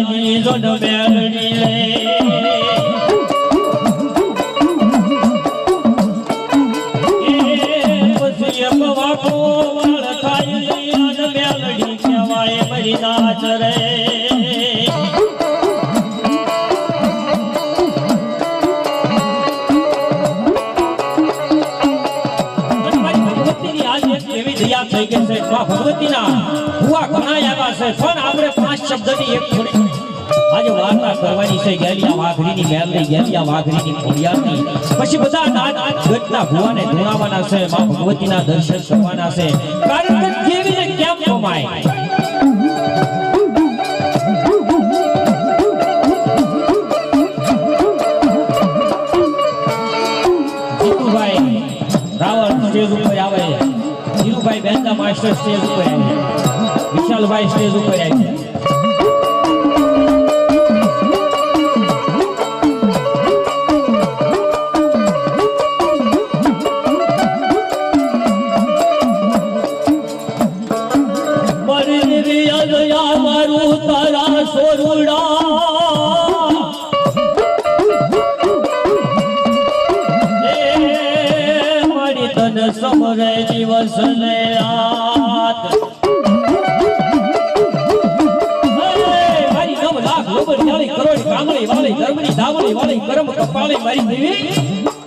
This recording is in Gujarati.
લાગી જોન મેલડી રે નાચ રે ભગવતીના હુઆ ઘણા આવ્યા છે પણ આપણે 5 શબ્દની એક થોડી આજે વાર્તા કરવાની છે ગેલિયા વાઘરીની મેલડી ગેલિયા વાઘરીની ખોડિયારની પછી બધા નાચ ગટના ભુવાને ધૂણાવાના છે માં ભગવતીના દર્શન કરવાના છે કારણ કે કેવીને કેમ કમાય स्टेज ऊपर आवे धीरूभाई बेंदा मास्टर स्टेज ऊपर आवे विशालभाई स्टेज ऊपर आवे मरी रिया मारू तारा सोरुड़ा समरे दिवस ने रात मारी 9 लाख लोबड़ 40 करोड़ कामड़ी वाली गर्मनी धावड़ी वाली कर्म कपाली मारी देवी